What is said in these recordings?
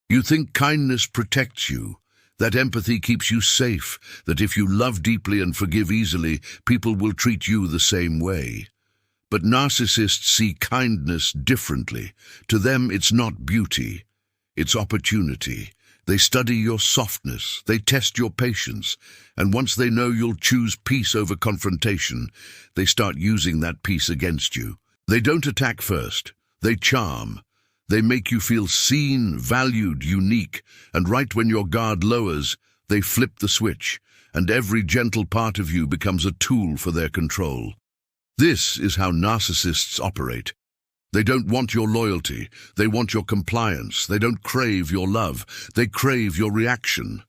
You think kindness protects you, that empathy keeps you safe, that if you love deeply and forgive easily, people will treat you the same way. But narcissists see kindness differently. To them, it's not beauty, it's opportunity. They study your softness, they test your patience, and once they know you'll choose peace over confrontation, they start using that peace against you. They don't attack first, they charm. They make you feel seen, valued, unique, and right when your guard lowers, they flip the switch, and every gentle part of you becomes a tool for their control. This is how narcissists operate. They don't want your loyalty, they want your compliance, they don't crave your love, they crave your reaction.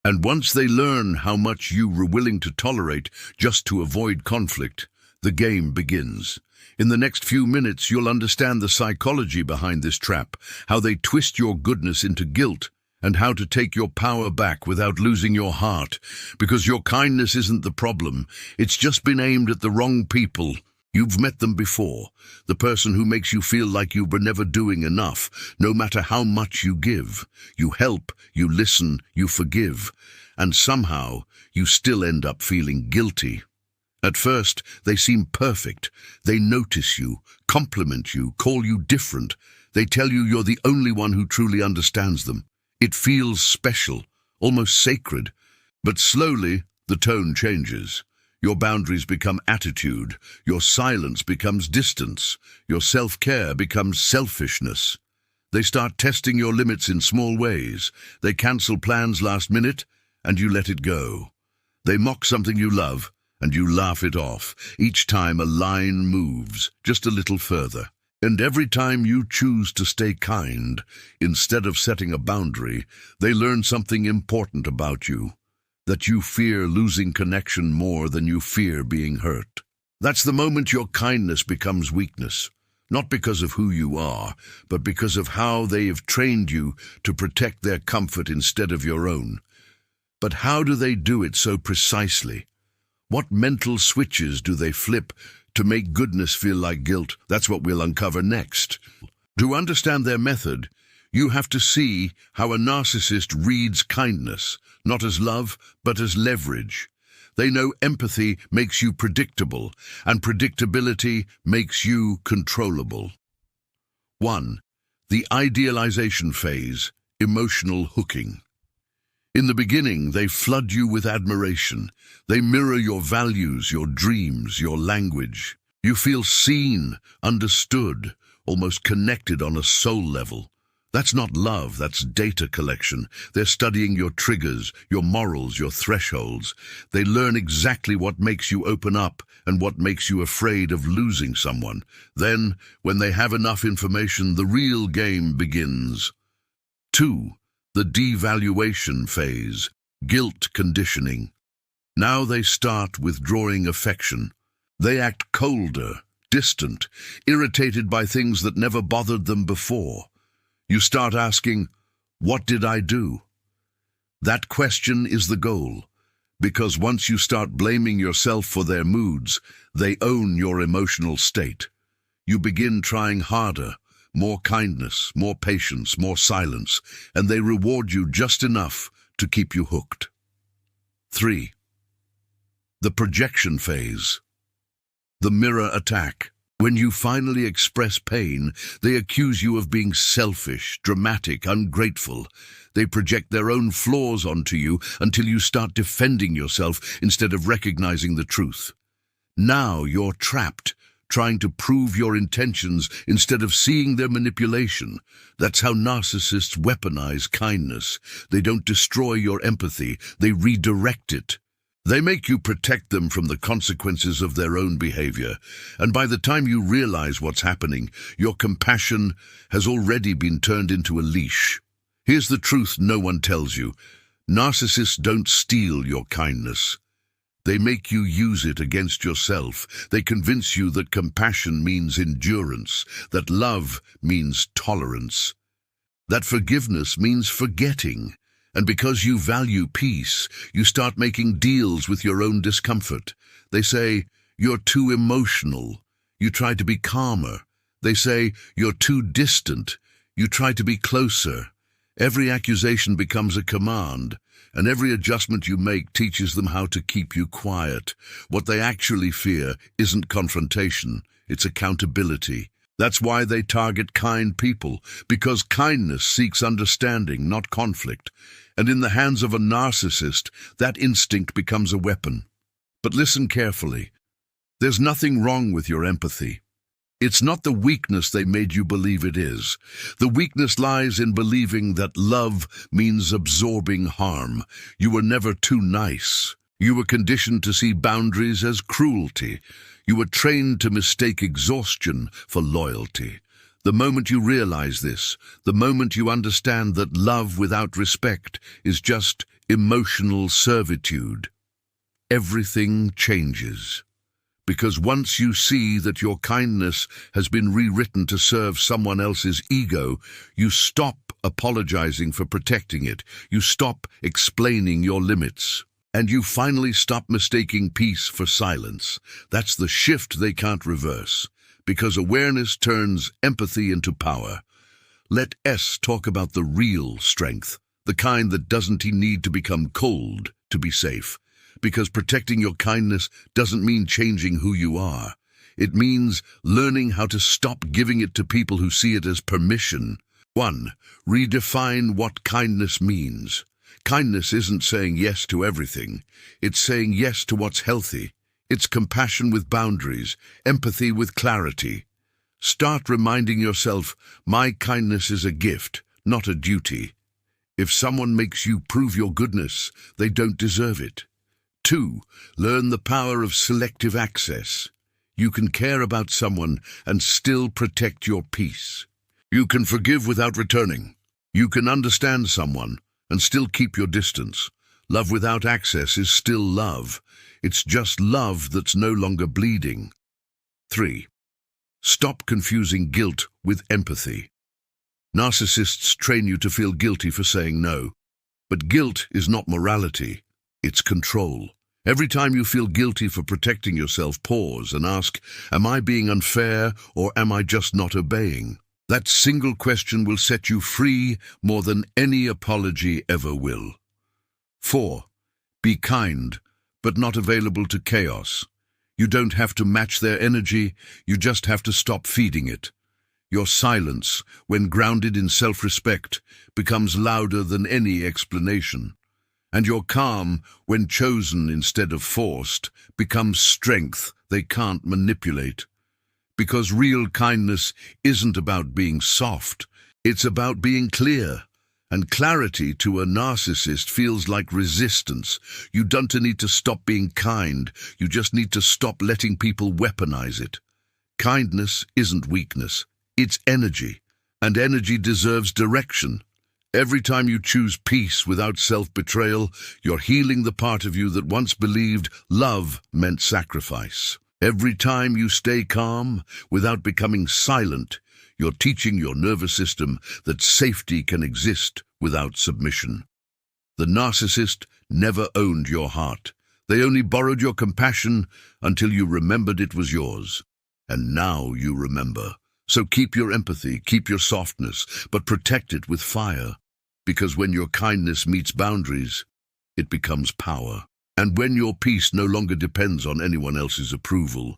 And once they learn how much you were willing to tolerate just to avoid conflict, the game begins. In the next few minutes, you'll understand the psychology behind this trap, how they twist your goodness into guilt, and how to take your power back without losing your heart, because your kindness isn't the problem, it's just been aimed at the wrong people. You've met them before, the person who makes you feel like you were never doing enough, no matter how much you give. You help, you listen, you forgive, and somehow you still end up feeling guilty. At first, they seem perfect. They notice you, compliment you, call you different. They tell you you're the only one who truly understands them. It feels special, almost sacred. But slowly, the tone changes. Your boundaries become attitude. Your silence becomes distance. Your self-care becomes selfishness. They start testing your limits in small ways. They cancel plans last minute, and you let it go. They mock something you love, and you laugh it off. Each time a line moves, just a little further. And every time you choose to stay kind, instead of setting a boundary, they learn something important about you, that you fear losing connection more than you fear being hurt. That's the moment your kindness becomes weakness, not because of who you are, but because of how they have trained you to protect their comfort instead of your own. But how do they do it so precisely? What mental switches do they flip to make goodness feel like guilt? That's what we'll uncover next. To understand their method, you have to see how a narcissist reads kindness, not as love, but as leverage. They know empathy makes you predictable, and predictability makes you controllable. 1. The idealization phase, emotional hooking. In the beginning, they flood you with admiration. They mirror your values, your dreams, your language. You feel seen, understood, almost connected on a soul level. That's not love, that's data collection. They're studying your triggers, your morals, your thresholds. They learn exactly what makes you open up and what makes you afraid of losing someone. Then, when they have enough information, the real game begins. 2. The devaluation phase, guilt conditioning. Now they start withdrawing affection. They act colder, distant, irritated by things that never bothered them before. You start asking, what did I do? That question is the goal, because once you start blaming yourself for their moods, they own your emotional state. You begin trying harder, more kindness, more patience, more silence, and they reward you just enough to keep you hooked. 3. The projection phase, the mirror attack. When you finally express pain, they accuse you of being selfish, dramatic, ungrateful. They project their own flaws onto you until you start defending yourself instead of recognizing the truth. Now you're trapped, trying to prove your intentions instead of seeing their manipulation. That's how narcissists weaponize kindness. They don't destroy your empathy, they redirect it. They make you protect them from the consequences of their own behavior, and by the time you realize what's happening, your compassion has already been turned into a leash. Here's the truth no one tells you. Narcissists don't steal your kindness. They make you use it against yourself. They convince you that compassion means endurance, that love means tolerance, that forgiveness means forgetting. And because you value peace, you start making deals with your own discomfort. They say, you're too emotional. You try to be calmer. They say, you're too distant. You try to be closer. Every accusation becomes a command, and every adjustment you make teaches them how to keep you quiet. What they actually fear isn't confrontation, it's accountability. That's why they target kind people, because kindness seeks understanding, not conflict. And in the hands of a narcissist, that instinct becomes a weapon. But listen carefully. There's nothing wrong with your empathy. It's not the weakness they made you believe it is. The weakness lies in believing that love means absorbing harm. You were never too nice. You were conditioned to see boundaries as cruelty. You were trained to mistake exhaustion for loyalty. The moment you realize this, the moment you understand that love without respect is just emotional servitude, everything changes. Because once you see that your kindness has been rewritten to serve someone else's ego, you stop apologizing for protecting it. You stop explaining your limits. And you finally stop mistaking peace for silence. That's the shift they can't reverse, because awareness turns empathy into power. Let S talk about the real strength, the kind that doesn't need to become cold to be safe. Because protecting your kindness doesn't mean changing who you are. It means learning how to stop giving it to people who see it as permission. 1. Redefine what kindness means. Kindness isn't saying yes to everything. It's saying yes to what's healthy. It's compassion with boundaries, empathy with clarity. Start reminding yourself, my kindness is a gift, not a duty. If someone makes you prove your goodness, they don't deserve it. 2. Learn the power of selective access. You can care about someone and still protect your peace. You can forgive without returning. You can understand someone and still keep your distance. Love without access is still love. It's just love that's no longer bleeding. 3. Stop confusing guilt with empathy. Narcissists train you to feel guilty for saying no. But guilt is not morality, it's control. Every time you feel guilty for protecting yourself, pause and ask, am I being unfair or am I just not obeying? That single question will set you free more than any apology ever will. 4. Be kind, but not available to chaos. You don't have to match their energy, you just have to stop feeding it. Your silence, when grounded in self-respect, becomes louder than any explanation. And your calm, when chosen instead of forced, becomes strength they can't manipulate. Because real kindness isn't about being soft, it's about being clear. And clarity to a narcissist feels like resistance. You don't need to stop being kind, you just need to stop letting people weaponize it. Kindness isn't weakness, it's energy, and energy deserves direction. Every time you choose peace without self-betrayal, you're healing the part of you that once believed love meant sacrifice. Every time you stay calm without becoming silent, you're teaching your nervous system that safety can exist without submission. The narcissist never owned your heart. They only borrowed your compassion until you remembered it was yours. And now you remember. So keep your empathy, keep your softness, but protect it with fire. Because when your kindness meets boundaries, it becomes power. And when your peace no longer depends on anyone else's approval,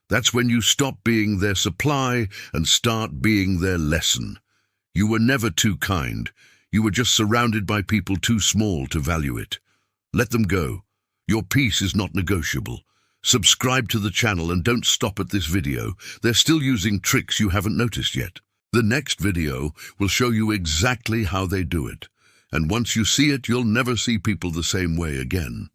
that's when you stop being their supply and start being their lesson. You were never too kind. You were just surrounded by people too small to value it. Let them go. Your peace is not negotiable. Subscribe to the channel and don't stop at this video. They're still using tricks you haven't noticed yet. The next video will show you exactly how they do it. And once you see it, you'll never see people the same way again.